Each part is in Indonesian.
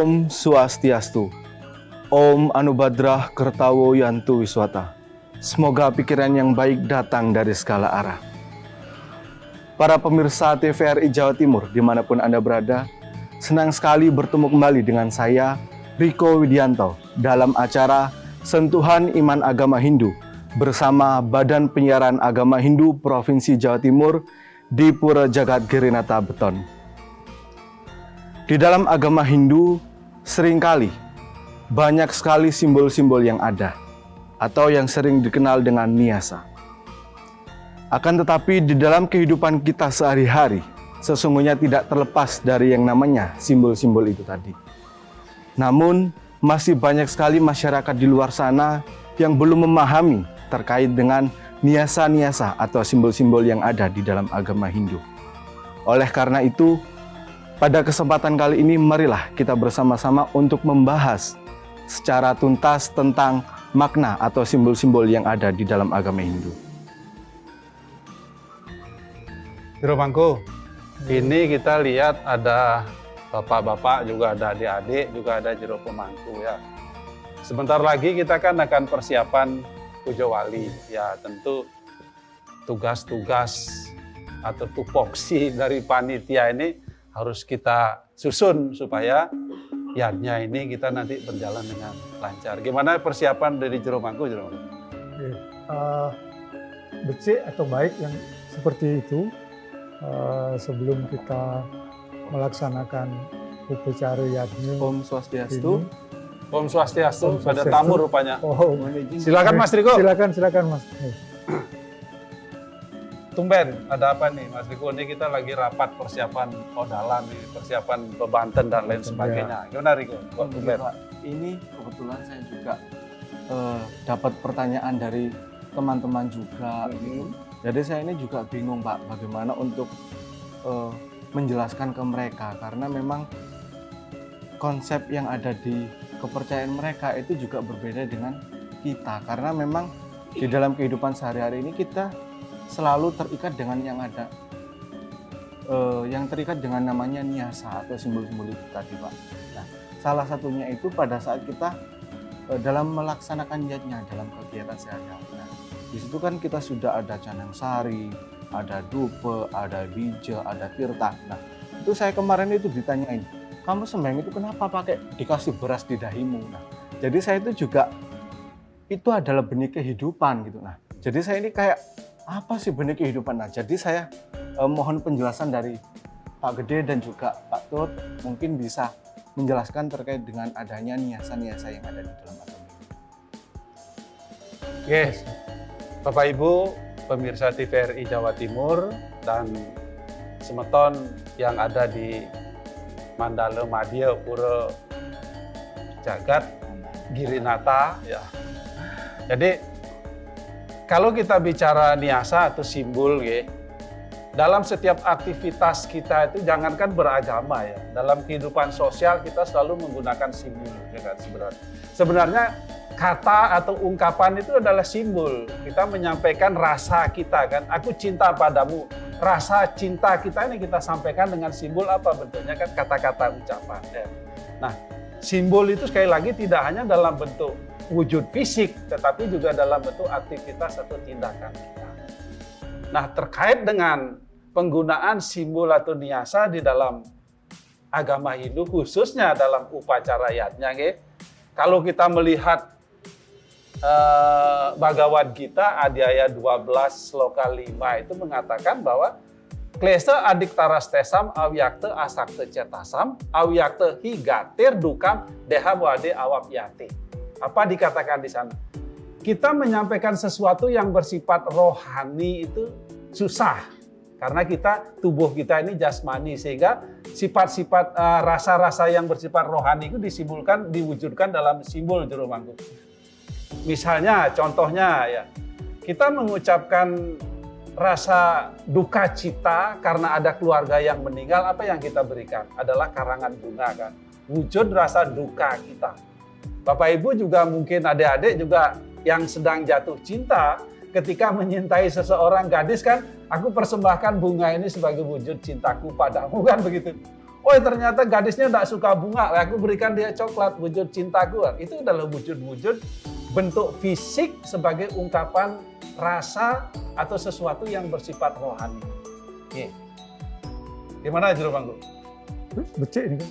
Om Swastiastu. Om Anubadrah Kertawo Yantu Wiswata. Semoga pikiran yang baik datang dari segala arah. Para pemirsa TVRI Jawa Timur dimanapun Anda berada, senang sekali bertemu kembali dengan saya, Riko Widianto, dalam acara Sentuhan Iman Agama Hindu bersama Badan Penyiaran Agama Hindu Provinsi Jawa Timur di Pura Jagat Girinata Beton. Di dalam agama Hindu, seringkali banyak sekali simbol-simbol yang ada, atau yang sering dikenal dengan niyasa. Akan tetapi di dalam kehidupan kita sehari-hari, sesungguhnya tidak terlepas dari yang namanya simbol-simbol itu tadi. Namun, masih banyak sekali masyarakat di luar sana yang belum memahami terkait dengan niyasa-niyasa atau simbol-simbol yang ada di dalam agama Hindu. Oleh karena itu, pada kesempatan kali ini marilah kita bersama-sama untuk membahas secara tuntas tentang makna atau simbol-simbol yang ada di dalam agama Hindu. Jero Mangku, ini kita lihat ada bapak-bapak, juga ada adik-adik, juga ada jero pemangku ya. Sebentar lagi kita kan akan persiapan Pujo Wali. Ya tentu tugas-tugas atau tupoksi dari panitia ini harus kita susun supaya yadnya ini kita nanti berjalan dengan lancar. Gimana persiapan dari Jero Mangku, Jero Mangku? Becik atau baik yang seperti itu sebelum kita melaksanakan upacara yadnya. Om Swastiastu. Om Swastiastu, Om ada Swastiastu. tamu rupanya. Oh, Silakan Mas Riko. silakan Mas. Tumben, ada apa nih Mas Riko? Ini kita lagi rapat persiapan odalan, nih, persiapan bebanten dan lain sebagainya. Gimana Riko? Kok tumben? Pak, ini kebetulan saya juga dapat pertanyaan dari teman-teman juga. Gitu. Jadi saya ini juga bingung Pak, bagaimana untuk menjelaskan ke mereka. Karena memang konsep yang ada di kepercayaan mereka itu juga berbeda dengan kita. Karena memang di dalam kehidupan sehari-hari ini kita selalu terikat dengan yang ada, yang terikat dengan namanya niyasa atau simbol-simbol itu tadi Pak. Nah, salah satunya itu pada saat kita dalam melaksanakan yadnya dalam kegiatan sehari-hari. Nah, di situ kan kita sudah ada canang sari, ada dupe, ada bija, ada tirta. Nah, itu saya kemarin itu ditanyain, kamu sembahyang itu kenapa pakai dikasih beras di dahimu? Nah, jadi saya itu juga itu adalah benih kehidupan gitu. Nah, jadi saya ini kayak apa sih benih kehidupan? Nah, jadi saya mohon penjelasan dari Pak Gede dan juga Pak Tut, mungkin bisa menjelaskan terkait dengan adanya niyasa-niyasa yang ada di dalam agama ini. Oke, Bapak Ibu, pemirsa TVRI Jawa Timur dan semeton yang ada di Mandala Madya Pura Jagat Girinata ya. Jadi kalau kita bicara niyasa atau simbol, dalam setiap aktivitas kita itu jangankan beragama ya, dalam kehidupan sosial kita selalu menggunakan simbol, ya kan sebenarnya. Sebenarnya kata atau ungkapan itu adalah simbol. Kita menyampaikan rasa kita kan, aku cinta padamu. Rasa cinta kita ini kita sampaikan dengan simbol apa bentuknya kan kata-kata ucapan. Ya. Nah, simbol itu sekali lagi tidak hanya dalam bentuk wujud fisik, tetapi juga dalam bentuk aktivitas atau tindakan kita. Nah, terkait dengan penggunaan simbol atau niyasa di dalam agama Hindu, khususnya dalam upacara yadnya, kalau kita melihat Bhagavad Gita, Adhyaya 12, Sloka 5 itu mengatakan bahwa Klesa adiktarastesam avyakta asakta cetasam avyakta higatir dukam deha wade awapyati. Apa dikatakan di sana? Kita menyampaikan sesuatu yang bersifat rohani itu susah. Karena tubuh kita ini jasmani, sehingga sifat-sifat rasa-rasa yang bersifat rohani itu diwujudkan dalam simbol Jero Mangku. Misalnya, contohnya ya, kita mengucapkan rasa duka cita karena ada keluarga yang meninggal, apa yang kita berikan? Adalah karangan bunga kan. Wujud rasa duka kita. Bapak Ibu juga mungkin adik-adik juga yang sedang jatuh cinta, ketika menyintai seseorang gadis kan, aku persembahkan bunga ini sebagai wujud cintaku padamu kan begitu. oh ternyata gadisnya tidak suka bunga, aku berikan dia coklat, wujud cintaku. Itu adalah wujud-wujud bentuk fisik sebagai ungkapan rasa atau sesuatu yang bersifat rohani. Oke. Gimana Juru Bangku? Becik ini kan.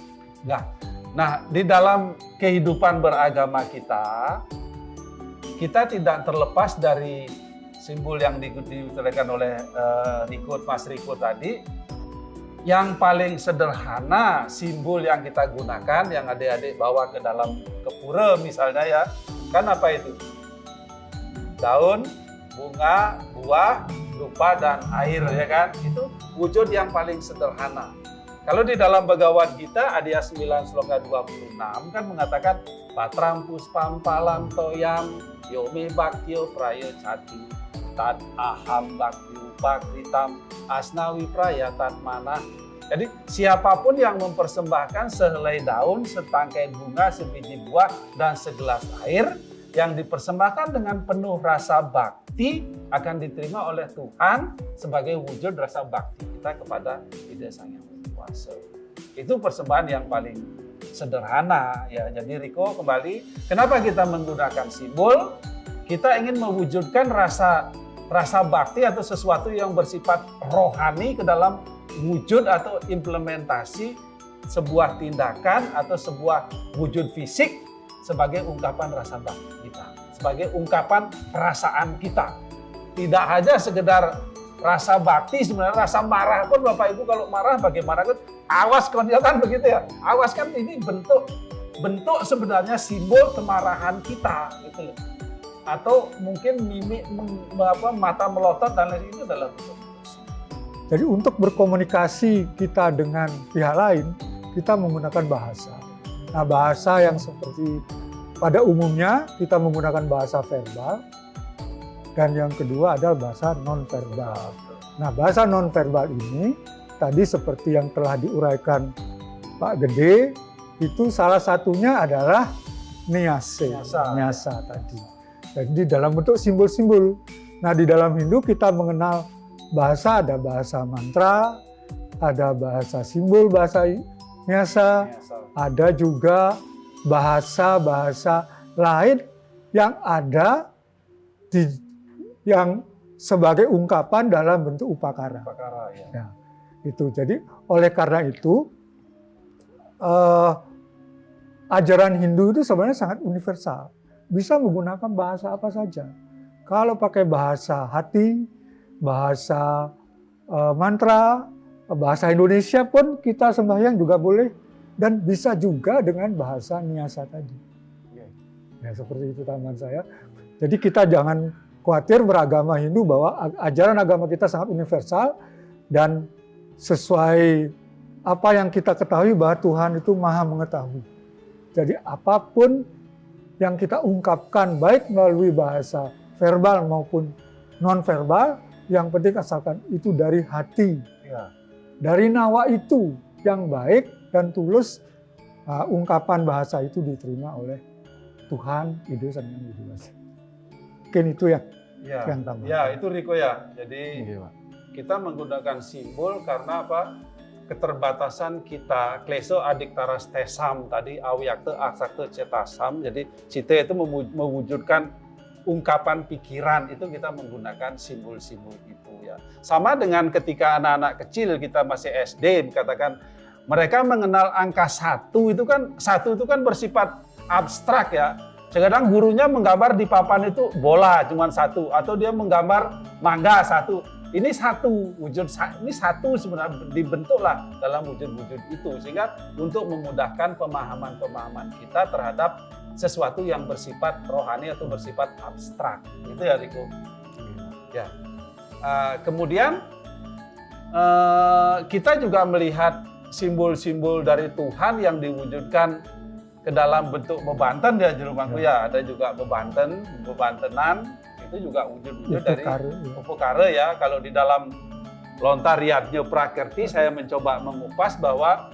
Nah, di dalam kehidupan beragama kita tidak terlepas dari simbol yang diutarakan oleh Mas Riko tadi. Yang paling sederhana simbol yang kita gunakan, yang adik-adik bawa ke dalam kepura misalnya ya, kan apa itu? Daun, bunga, buah, dupa, dan air ya kan? Itu wujud yang paling sederhana. Kalau di dalam Bhagavad Gita, Adya 9 Sloka 26 kan mengatakan Patram puspam palam toyam yome bhaktyo prayo cati tad aham bhaktyo pakritam asnawi prayatat manah. Jadi siapapun yang mempersembahkan sehelai daun, setangkai bunga, sebiji buah, dan segelas air yang dipersembahkan dengan penuh rasa bakti akan diterima oleh Tuhan sebagai wujud rasa bakti kita kepada Ida Sang Yang Widi Wasa. Itu persembahan yang paling sederhana ya. Jadi Riko kembali, kenapa kita menggunakan simbol? Kita ingin mewujudkan rasa bakti atau sesuatu yang bersifat rohani ke dalam wujud atau implementasi sebuah tindakan atau sebuah wujud fisik sebagai ungkapan rasa bakti kita, sebagai ungkapan perasaan kita. Tidak hanya sekedar rasa bakti, sebenarnya rasa marah pun Bapak Ibu kalau marah bagaimana kan? Awas kan begitu ya. Awas kan ini bentuk sebenarnya simbol kemarahan kita gitu loh. Atau mungkin mimik mata melotot dan lain itu adalah bentuk. Jadi untuk berkomunikasi kita dengan pihak lain, kita menggunakan bahasa. Nah, bahasa yang seperti pada umumnya kita menggunakan bahasa verbal, dan yang kedua adalah bahasa non-verbal. Nah, bahasa non-verbal ini tadi seperti yang telah diuraikan Pak Gede, itu salah satunya adalah nyasa tadi. Jadi dalam bentuk simbol-simbol. Nah, di dalam Hindu kita mengenal bahasa, ada bahasa mantra, ada bahasa simbol, bahasa nyasa, ada juga bahasa-bahasa lain yang ada yang sebagai ungkapan dalam bentuk upakara. Ya, itu. Jadi oleh karena itu ajaran Hindu itu sebenarnya sangat universal. Bisa menggunakan bahasa apa saja. Kalau pakai bahasa hati, bahasa mantra, bahasa Indonesia pun kita sembahyang juga boleh. Dan bisa juga dengan bahasa nyasa tadi. Ya, seperti itu tambahan saya. Jadi kita jangan khawatir beragama Hindu bahwa ajaran agama kita sangat universal dan sesuai apa yang kita ketahui bahwa Tuhan itu maha mengetahui. Jadi apapun yang kita ungkapkan baik melalui bahasa verbal maupun non-verbal, yang penting asalkan itu dari hati. Dari nawa itu yang baik dan tulus, ungkapan bahasa itu diterima oleh Tuhan, Ide Sang Yang Widi Wasa. Mungkin itu ya yang tambah. Ya, itu Riko ya. Jadi kita menggunakan simbol karena apa? Keterbatasan kita, kleso adik taras tesam tadi, awyakte aksakte cetasam. Jadi cite itu mewujudkan ungkapan pikiran, itu kita menggunakan simbol-simbol itu ya. Sama dengan ketika anak-anak kecil kita masih SD, dikatakan mereka mengenal angka 1 itu kan bersifat abstrak ya. Kadang gurunya menggambar di papan itu bola cuma 1, atau dia menggambar mangga 1. Ini satu wujud, ini satu sebenarnya dibentuklah dalam wujud-wujud itu, sehingga untuk memudahkan pemahaman-pemahaman kita terhadap sesuatu yang bersifat rohani atau bersifat abstrak. Itu ya Riko. Ya. Kemudian kita juga melihat simbol-simbul dari Tuhan yang diwujudkan ke dalam bentuk bebanten ya Juru Bangku ya. Ada juga bebantenan. Itu juga wujud-wujud dari upakara ya. Kalau di dalam lontar Yadnya Prakerti saya mencoba mengupas bahwa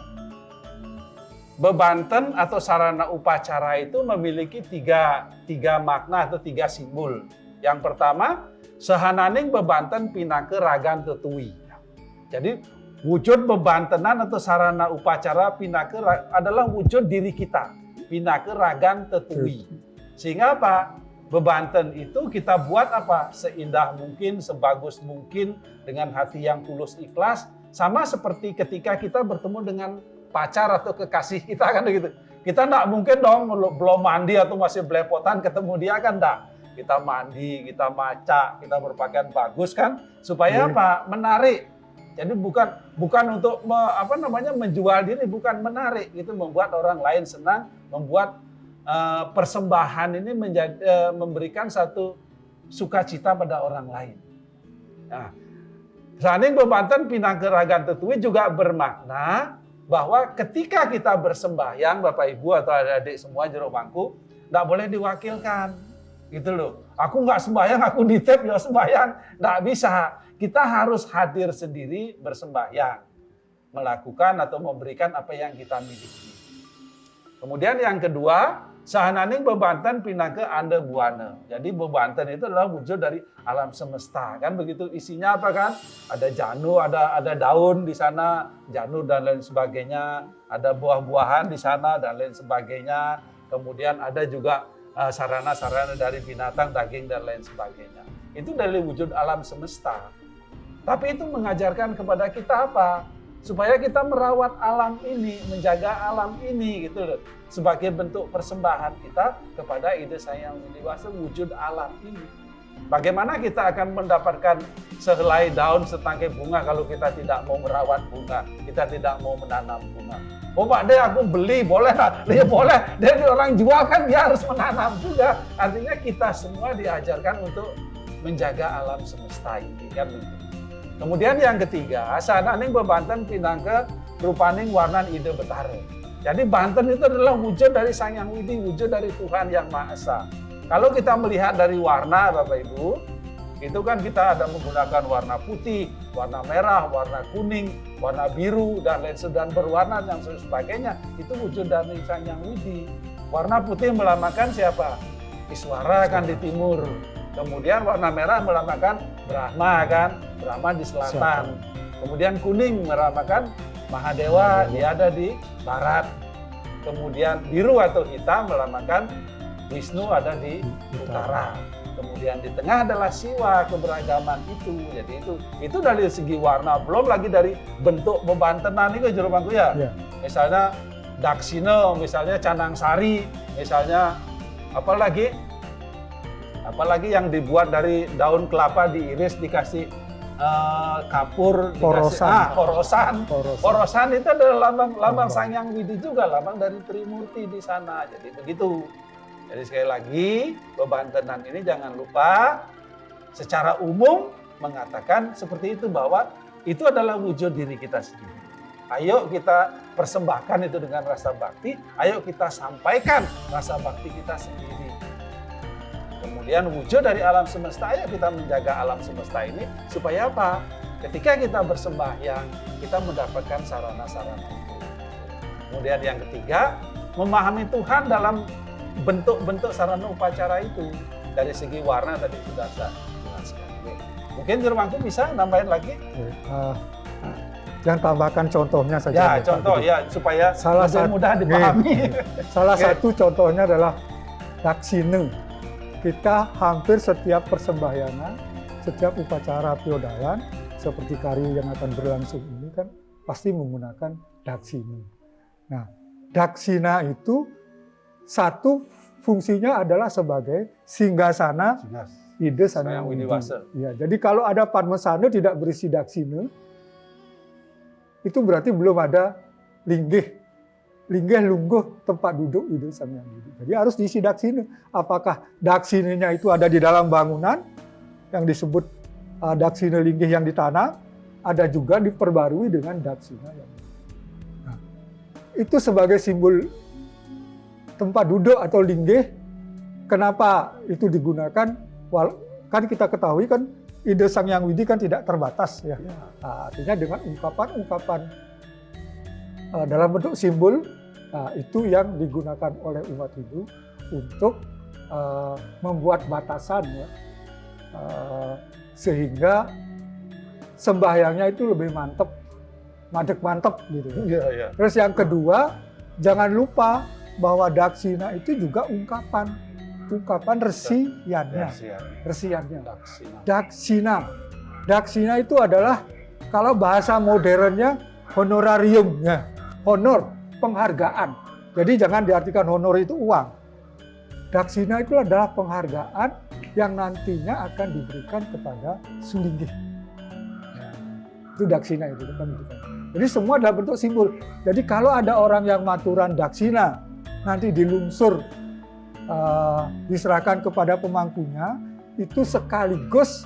bebanten atau sarana upacara itu memiliki tiga makna atau 3 simbol. Yang pertama, sehananing bebanten pinake ragan tetui. Jadi wujud bebantenan atau sarana upacara pinaka adalah wujud diri kita. Pinaka ragan tetui. Sehingga apa? Bebanten itu kita buat apa? Seindah mungkin, sebagus mungkin, dengan hati yang tulus ikhlas. Sama seperti ketika kita bertemu dengan pacar atau kekasih kita kan begitu. Kita enggak mungkin dong belum mandi atau masih belepotan ketemu dia kan enggak. Kita mandi, kita maca, kita berpakaian bagus kan supaya apa? Menarik. Jadi bukan untuk menjual diri, bukan menarik. Itu membuat orang lain senang, membuat persembahan ini memberikan satu sukacita pada orang lain. Nah, saning bebanten pinangke ragan tetui juga bermakna bahwa ketika kita bersembahyang, Bapak Ibu atau adik-adik semua jero bangku, enggak boleh diwakilkan. Gitu loh. Aku nggak sembahyang, aku nitip ya sembahyang. Nggak bisa. Kita harus hadir sendiri bersembahyang. Melakukan atau memberikan apa yang kita miliki. Kemudian yang kedua, sahananing bebanten pinangke ande buana. Jadi bebanten itu adalah wujud dari alam semesta. Kan begitu isinya apa kan? Ada janur, ada daun di sana, janur dan lain sebagainya. Ada buah-buahan di sana dan lain sebagainya. Kemudian ada juga sarana-sarana dari binatang, daging, dan lain sebagainya. Itu dari wujud alam semesta. Tapi itu mengajarkan kepada kita apa? Supaya kita merawat alam ini, menjaga alam ini gitu loh. Sebagai bentuk persembahan kita kepada ide Sang Hyang Widi Wasa, wujud alam ini. Bagaimana kita akan mendapatkan sehelai daun, setangkai bunga kalau kita tidak mau merawat bunga, kita tidak mau menanam bunga. Oh Pak De, aku beli, boleh lah. Dia boleh, dia orang jual kan dia harus menanam juga. Artinya kita semua diajarkan untuk menjaga alam semesta ini kan. Kemudian yang ketiga, sananing bebanten pinangke rupaning warnan ide betare. Jadi Banten itu adalah wujud dari Sang Hyang Widi, wujud dari Tuhan Yang Maha Esa. Kalau kita melihat dari warna Bapak Ibu, itu kan kita ada menggunakan warna putih, warna merah, warna kuning, warna biru, dan lain sebagainya, berwarna dan sebagainya. Itu wujud dari Sang Hyang Widi. Warna putih melambangkan siapa? Iswara kan di timur. Kemudian warna merah melambangkan Brahma kan, Brahma di selatan. Kemudian kuning melambangkan Mahadewa, dia ada di barat. Kemudian biru atau hitam melambangkan Wisnu ada di utara. Kemudian di tengah adalah Siwa, keberagaman itu. Jadi itu dari segi warna, belum lagi dari bentuk bebantenan itu jero bangku ya. Misalnya Daksina, misalnya Canang Sari, misalnya apalagi yang dibuat dari daun kelapa diiris dikasih kapur, korosan. Korosan itu adalah lambang Sang Hyang Widi juga, lambang dari Trimurti di sana. Jadi begitu. Jadi sekali lagi, bebantenan ini jangan lupa secara umum mengatakan seperti itu, bahwa itu adalah wujud diri kita sendiri. Ayo kita persembahkan itu dengan rasa bakti, ayo kita sampaikan rasa bakti kita sendiri. Kemudian wujud dari alam semesta, ayo kita menjaga alam semesta ini supaya apa? Ketika kita bersembahyang, kita mendapatkan sarana-sarana itu. Kemudian yang ketiga, memahami Tuhan dalam bentuk-bentuk sarana upacara itu. Dari segi warna tadi sudah saya jelaskan. Mungkin Jermanku bisa nambahin lagi? Jangan tambahkan contohnya saja. Ya, contoh ya supaya lebih mudah dipahami. Salah satu contohnya adalah Daksina. Kita hampir setiap persembahyangan, setiap upacara piodalan seperti karya yang akan berlangsung ini kan pasti menggunakan Daksina. Nah, Daksina itu satu fungsinya adalah sebagai singgasana ide Sang Hyang Widi Wasa. Ya, jadi kalau ada padmasana tidak berisi Daksina, itu berarti belum ada linggih lungguh tempat duduk ide Sang Hyang Widi. Jadi harus diisi Daksina. Apakah Daksinanya itu ada di dalam bangunan yang disebut Daksina linggih yang ditanam, ada juga diperbarui dengan Daksina. Nah, itu sebagai simbol tempat duduk atau linggih. Kenapa itu digunakan? Kan kita ketahui kan ide Sang Hyang Widi kan tidak terbatas ya. Nah, artinya dengan ungkapan-ungkapan dalam bentuk simbol, itu yang digunakan oleh umat Hindu untuk membuat batasan ya, sehingga sembahyangnya itu lebih mantap, madeg mantep gitu. Iya, iya. Terus yang kedua, jangan lupa bahwa daksina itu juga ungkapan resiannya. Resiannya. Daksina. Daksina itu adalah kalau bahasa modernnya honorarium, ya. Honor, penghargaan. Jadi jangan diartikan honor itu uang. Daksina itu adalah penghargaan yang nantinya akan diberikan kepada sulinggih. Ya, itu daksina itu kan. Jadi semua dalam bentuk simbol. Jadi kalau ada orang yang maturan daksina, nanti dilungsur, diserahkan kepada pemangkunya, itu sekaligus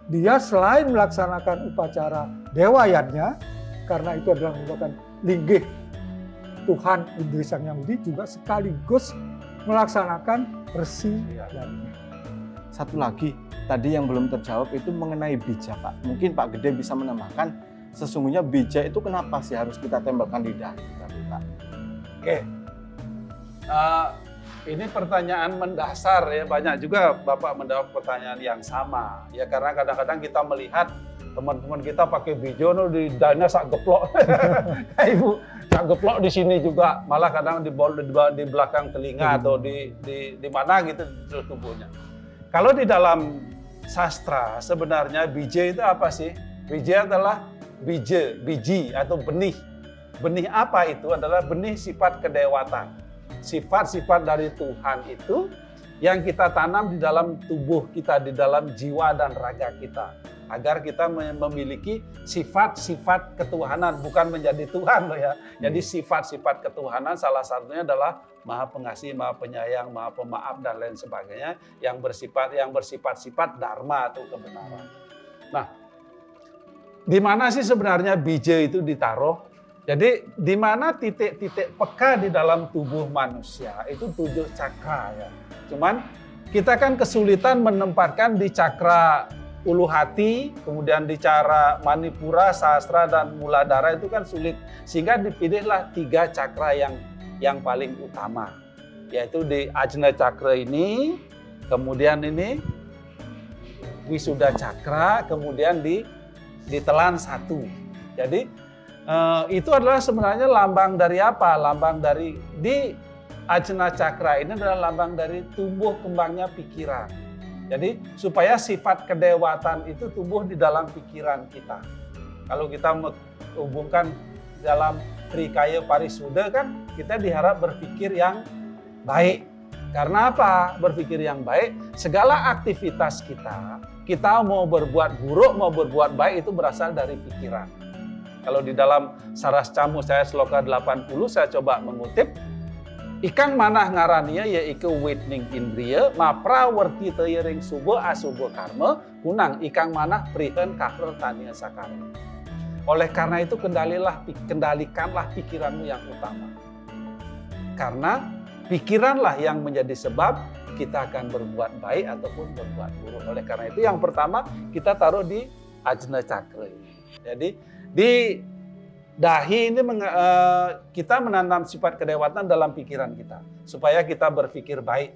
dia selain melaksanakan upacara dewayannya, karena itu adalah merupakan linggih Tuhan Indri Sang Hyang Widi, juga sekaligus melaksanakan resi. Satu lagi, tadi yang belum terjawab itu mengenai bija, Pak. Mungkin Pak Gede bisa menambahkan, sesungguhnya bija itu kenapa sih harus kita tempelkan di dahi kita, Pak? Oke. Ini pertanyaan mendasar ya, banyak juga Bapak menjawab pertanyaan yang sama. Ya karena kadang-kadang kita melihat teman-teman kita pakai bijono di dana sak geplok. Ibu, sak geplok di sini juga, malah kadang di belakang telinga atau di mana gitu di tubuhnya. Kalau di dalam sastra sebenarnya bije itu apa sih? Bije adalah biji atau benih. Benih apa itu? Adalah benih sifat kedewatan. Sifat-sifat dari Tuhan itu yang kita tanam di dalam tubuh kita, di dalam jiwa dan raga kita. Agar kita memiliki sifat-sifat ketuhanan, bukan menjadi Tuhan loh ya. Jadi sifat-sifat ketuhanan salah satunya adalah Maha Pengasih, Maha Penyayang, Maha Pemaaf dan lain sebagainya yang bersifat-sifat dharma atau kebenaran. Nah, di mana sih sebenarnya bija itu ditaruh? Jadi di mana titik-titik peka di dalam tubuh manusia itu 7 cakra ya. Cuman kita kan kesulitan menempatkan di cakra ulu hati, kemudian di cakra manipura, sahasra dan muladhara itu kan sulit. Sehingga dipilihlah 3 cakra yang paling utama. Yaitu di ajna cakra ini, kemudian ini wisuda cakra, kemudian ditelan 1. Jadi itu adalah sebenarnya lambang dari apa? Lambang dari di ajna cakra ini adalah lambang dari tumbuh kembangnya pikiran. Jadi supaya sifat kedewatan itu tumbuh di dalam pikiran kita. Kalau kita menghubungkan dalam Trikaya Parisuddha kan kita diharap berpikir yang baik. Karena apa? Berpikir yang baik, segala aktivitas kita mau berbuat buruk, mau berbuat baik itu berasal dari pikiran. Kalau di dalam Saras Camu saya sloka 80 saya coba mengutip, ikang manah ngarania ya iku witning indriya ma prawerti teyering subo asubo karma kunang ikang manah prihen kahre tania sakara. Oleh karena itu kendalikanlah pikiranmu yang utama. Karena pikiranlah yang menjadi sebab kita akan berbuat baik ataupun berbuat buruk. Oleh karena itu yang pertama kita taruh di ajna cakra ini. Jadi di dahi ini kita menanam sifat kedewatan dalam pikiran kita supaya kita berpikir baik.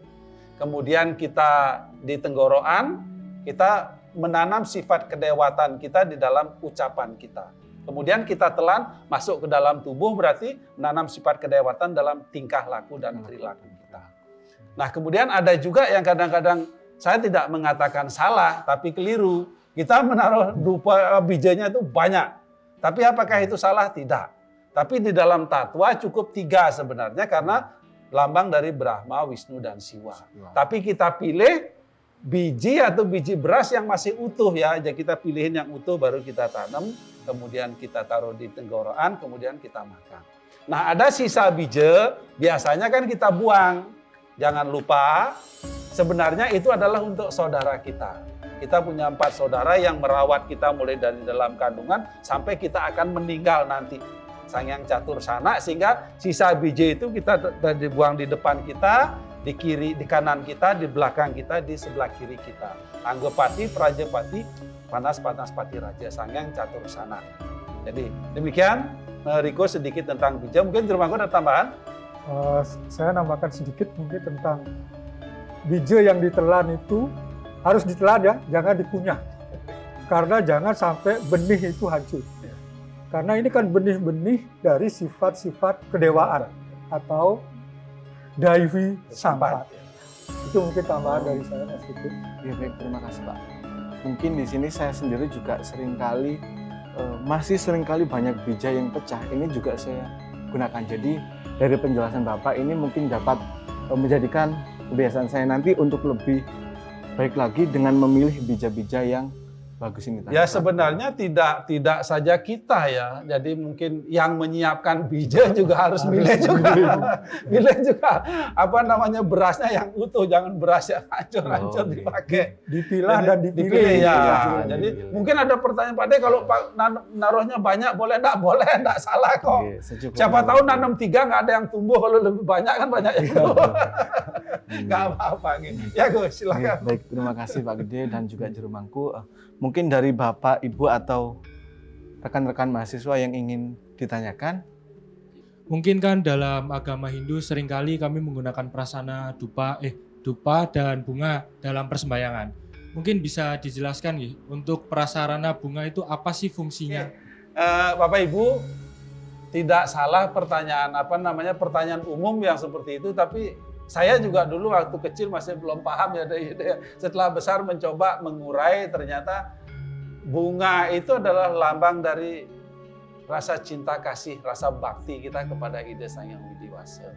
Kemudian kita di tenggorokan kita menanam sifat kedewatan kita di dalam ucapan kita. Kemudian kita telan masuk ke dalam tubuh berarti menanam sifat kedewatan dalam tingkah laku dan perilaku kita. Nah, kemudian ada juga yang kadang-kadang saya tidak mengatakan salah tapi keliru. Kita menaruh dupa bijanya itu banyak. Tapi apakah itu salah? Tidak. Tapi di dalam tatwa cukup 3 sebenarnya karena lambang dari Brahma, Wisnu, dan Siwa. Tapi kita pilih biji atau biji beras yang masih utuh ya. Jadi kita pilihin yang utuh baru kita tanam, kemudian kita taruh di tenggorokan, kemudian kita makan. Nah ada sisa biji, biasanya kan kita buang. Jangan lupa, sebenarnya itu adalah untuk saudara kita. Kita punya 4 saudara yang merawat kita mulai dari dalam kandungan sampai kita akan meninggal nanti. Sang Hyang Catursana, sehingga sisa biji itu kita dibuang di depan kita, di kiri, di kanan kita, di belakang kita, di sebelah kiri kita. Anggapati, Prajapati, Panas-Pati Raja, Sang Hyang Catursana. Jadi demikian, Riko sedikit tentang bija. Mungkin Dirmangku ada tambahan? Saya nambahkan sedikit mungkin tentang bija yang ditelan itu harus ditelan ya, jangan dikunyah. Karena jangan sampai benih itu hancur. Karena ini kan benih-benih dari sifat-sifat kedewaan atau daivi sampat. Itu mungkin tambahan dari saya, Mas Fikri. Ya baik, terima kasih Pak. Mungkin di sini saya sendiri juga masih seringkali banyak bija yang pecah. Ini juga saya gunakan. Jadi dari penjelasan Bapak ini mungkin dapat menjadikan kebiasaan saya nanti untuk lebih baik lagi dengan memilih bija-bija yang bagus ini. Ya sebenarnya tidak saja kita ya. Jadi mungkin yang menyiapkan bija juga harus milih juga. Milih juga apa namanya berasnya yang utuh, jangan beras yang hancur-hancur dipakai. Dipilah dan dipilih. Ya. Jadi Jadi mungkin ada pertanyaan Pak De, kalau naruhnya banyak boleh enggak? Boleh, enggak salah kok. Siapa tahu nanam 3 nggak ada yang tumbuh, kalau lebih banyak kan banyak yang tumbuh. Nggak apa-apa gitu. Ya Gus, silakan. Baik, terima kasih Pak Gede dan juga Juru Mangku. Mungkin dari Bapak, Ibu atau rekan-rekan mahasiswa yang ingin ditanyakan? Mungkin kan dalam agama Hindu seringkali kami menggunakan prasana dupa dan bunga dalam persembahyangan. Mungkin bisa dijelaskan nih, untuk prasarana bunga itu apa sih fungsinya? Bapak Ibu, tidak salah pertanyaan umum yang seperti itu, tapi saya juga dulu waktu kecil masih belum paham ya. Setelah besar mencoba mengurai, ternyata bunga itu adalah lambang dari rasa cinta kasih, rasa bakti kita kepada Ida Sang Hyang Widi Wasa.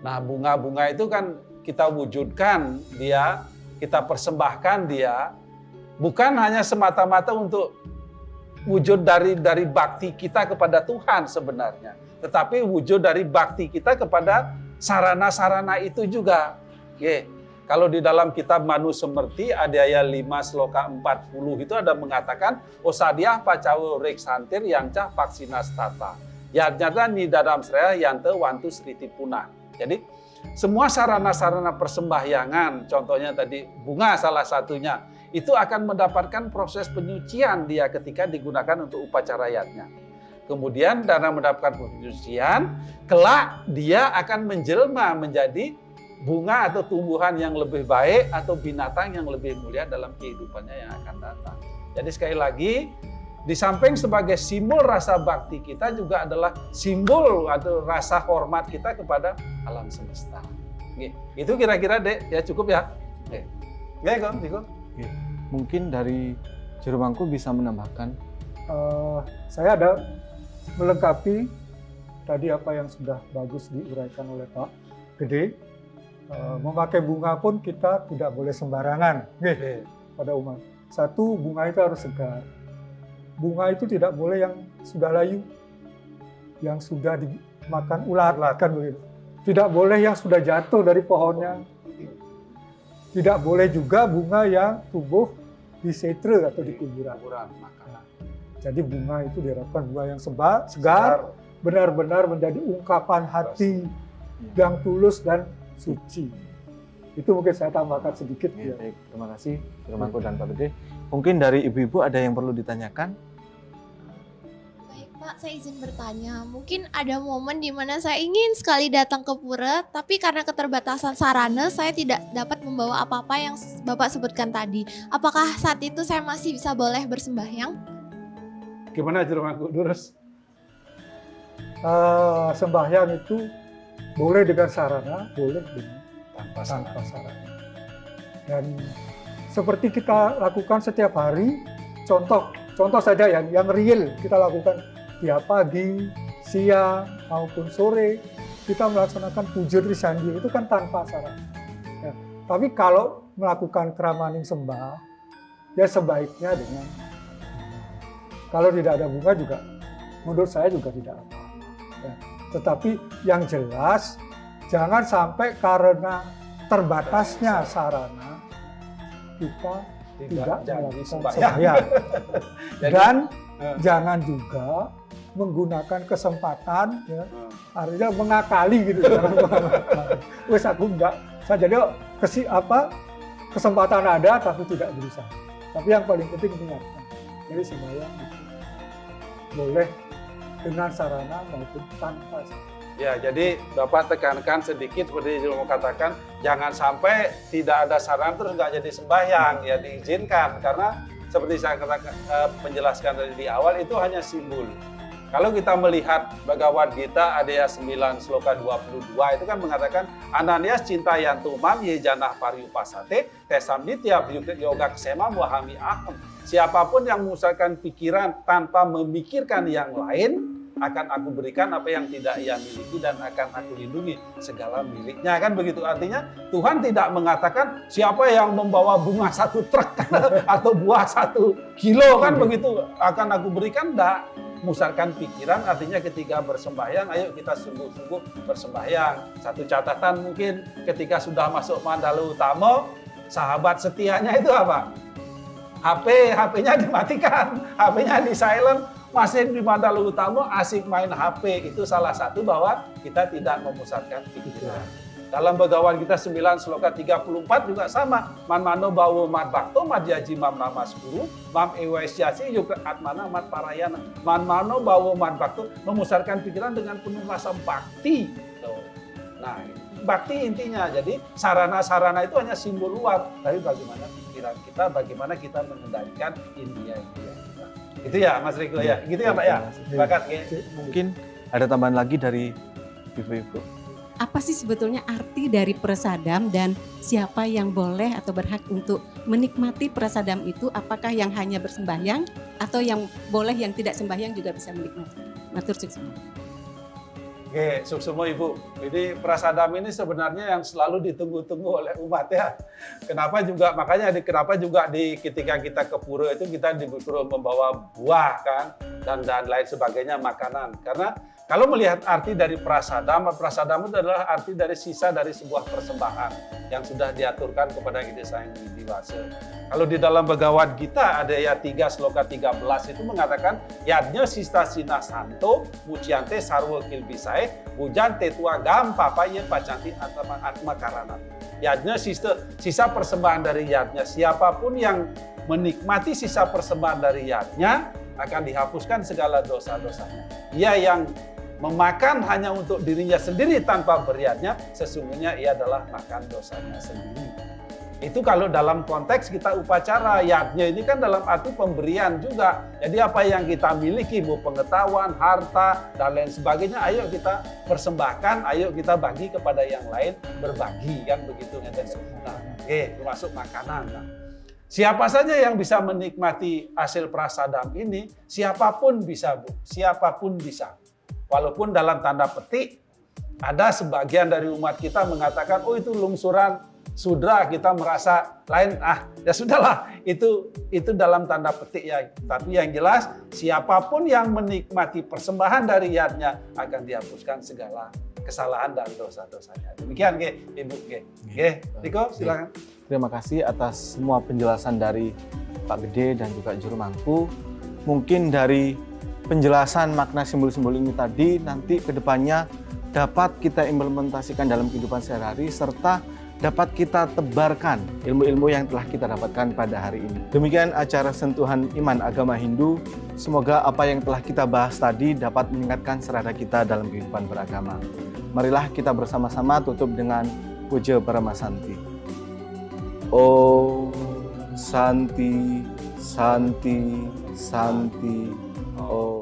Nah, bunga-bunga itu kan kita wujudkan dia, kita persembahkan dia, bukan hanya semata-mata untuk wujud dari bakti kita kepada Tuhan sebenarnya, tetapi wujud dari bakti kita kepada sarana-sarana itu juga. Kalau di dalam kitab Manu Semerti Adhyaya 5 Sloka 40 itu ada mengatakan Osadiah pacawo reksantir yang cah vaksinastata. Yadnyata ni dalam seraya yante wantu seriti punah. Jadi semua sarana-sarana persembahyangan, contohnya tadi bunga salah satunya, itu akan mendapatkan proses penyucian dia ketika digunakan untuk upacara yatnya. Kemudian karena mendapatkan penyucian, kelak dia akan menjelma menjadi bunga atau tumbuhan yang lebih baik atau binatang yang lebih mulia dalam kehidupannya yang akan datang. Jadi sekali lagi, di samping sebagai simbol rasa bakti kita juga adalah simbol atau rasa hormat kita kepada alam semesta. Itu kira-kira Dek, ya cukup ya. Mungkin dari Juru Mangku bisa menambahkan. Saya ada melengkapi tadi apa yang sudah bagus diuraikan oleh Pak Gede. Memakai bunga pun kita tidak boleh sembarangan pada umat. Satu, bunga itu harus segar. Bunga itu tidak boleh yang sudah layu, yang sudah dimakan ulat, kan begitu. Tidak boleh yang sudah jatuh dari pohonnya. Tidak boleh juga bunga yang tumbuh di setre atau di kuburan. Jadi bunga itu diharapkan bunga yang segar, benar-benar menjadi ungkapan hati yang tulus dan suci. Itu mungkin saya tambahkan sedikit. Ya. Baik, terima kasih Juru Mangku dan Pak Gede. Mungkin dari ibu-ibu ada yang perlu ditanyakan? Baik Pak, saya izin bertanya. Mungkin ada momen di mana saya ingin sekali datang ke pura, tapi karena keterbatasan sarana, saya tidak dapat membawa apa-apa yang Bapak sebutkan tadi. Apakah saat itu saya masih bisa boleh bersembahyang? Gimana Juru Mangku? Durus? Sembahyang itu boleh dengan sarana, boleh dengan Tanpa sarana. Dan seperti kita lakukan setiap hari, contoh saja yang real kita lakukan tiap pagi, siang maupun sore, kita melaksanakan puja Trisandi itu kan tanpa sarana. Ya. Tapi kalau melakukan keramaning sembah, ya sebaiknya dengan kalau tidak ada bunga juga, menurut saya juga tidak apa. Ya. Tetapi yang jelas, jangan sampai karena terbatasnya sarana, kita tidak melakukan sembahyang. Dan jangan juga menggunakan kesempatan, ya, artinya mengakali gitu. Wes aku enggak, saya jadi kesempatan ada tapi tidak berusaha. Tapi yang paling penting mengingatkan, jadi sembahyang itu boleh dengan sarana maupun tanpa sarana. Ya, jadi Bapak tekankan sedikit seperti Juru Mangku katakan, jangan sampai tidak ada sarana terus nggak jadi sembahyang, ya diizinkan. Karena seperti saya katakan, penjelaskan tadi di awal, itu hanya simbol. Kalau kita melihat Bhagavad Gita Adaya 9 Sloka 22 itu kan mengatakan Ananias cinta yantumam ye janah pariupasate tesam nitya yoga ksema wahami aham. Siapapun yang memusatkan pikiran tanpa memikirkan yang lain, akan aku berikan apa yang tidak ia miliki dan akan aku lindungi segala miliknya. Kan begitu, artinya Tuhan tidak mengatakan siapa yang membawa bunga 1 truk atau buah 1 kilo kan begitu akan aku berikan. Enggak. Musarkan pikiran, artinya ketika bersembahyang, ayo kita sungguh-sungguh bersembahyang. Satu catatan mungkin ketika sudah masuk Mandala Utama, sahabat setianya itu apa? HP-nya dimatikan, HP-nya di silent, masih di Mandala Utama asik main HP. Itu salah satu bahwa kita tidak memusatkan pikiran. Dalam Bhagavad Gita 9 Sloka 34 juga sama. Man mano bawo mat bakto madyaji mam namas guru mam ewasyasi juga atmana mat parayana. Man mano bawo mat bakto, memusatkan pikiran dengan penuh rasa bakti. Nah, bakti intinya. Jadi sarana-sarana itu hanya simbol luar. Tapi bagaimana pikiran kita, bagaimana kita mengendalikan India-India kita. Itu ya Mas Riko ya. Gitu ya Pak ya. Bakat ya. Mungkin ada tambahan lagi dari Ibu-ibu. Apa sih sebetulnya arti dari prasadam dan siapa yang boleh atau berhak untuk menikmati prasadam itu? Apakah yang hanya bersembahyang atau yang boleh yang tidak sembahyang juga bisa menikmati? Matur suksma. Oke, suksumo Ibu. Jadi prasadam ini sebenarnya yang selalu ditunggu-tunggu oleh umat ya. Kenapa juga, makanya kenapa juga ketika kita ke pura itu kita disuruh membawa buah kan dan lain sebagainya, makanan. Karena kalau melihat arti dari prasadam itu adalah arti dari sisa dari sebuah persembahan yang sudah diaturkan kepada ide sang dewasa. Kalau di dalam Bhagavad Gita ada ayat 3 Sloka 13 itu mengatakan yadnya sista sina santo muciante sarwa kilbisae bujante tua gam papaye pacanti atma karana. Yadnya sisa persembahan dari yadnya, siapapun yang menikmati sisa persembahan dari yadnya akan dihapuskan segala dosa-dosanya. Ia yang memakan hanya untuk dirinya sendiri tanpa beriatnya, sesungguhnya ia adalah makan dosanya sendiri. Itu kalau dalam konteks kita upacara, yadnya ini kan dalam arti pemberian juga. Jadi apa yang kita miliki, bu pengetahuan, harta, dan lain sebagainya, ayo kita persembahkan, ayo kita bagi kepada yang lain, berbagi, kan begitu. Nah, termasuk makanan. Nah, siapa saja yang bisa menikmati hasil prasadam ini, siapapun bisa, Bu. Siapapun bisa. Walaupun dalam tanda petik, ada sebagian dari umat kita mengatakan, oh itu lungsuran sudra, kita merasa lain, ya sudahlah, itu dalam tanda petik ya. Tapi yang jelas, siapapun yang menikmati persembahan dari yadnya akan dihapuskan segala kesalahan dan dosa-dosanya. Demikian, Ibu. Riko, silakan. Terima kasih atas semua penjelasan dari Pak Gede dan juga Juru Mangku. Mungkin dari penjelasan makna simbol-simbol ini tadi nanti kedepannya dapat kita implementasikan dalam kehidupan sehari-hari serta dapat kita tebarkan ilmu-ilmu yang telah kita dapatkan pada hari ini. Demikian acara Sentuhan Iman Agama Hindu. Semoga apa yang telah kita bahas tadi dapat meningkatkan serada kita dalam kehidupan beragama. Marilah kita bersama-sama tutup dengan Puja Paramasanti. Om Santi, Santi, Santi. Om.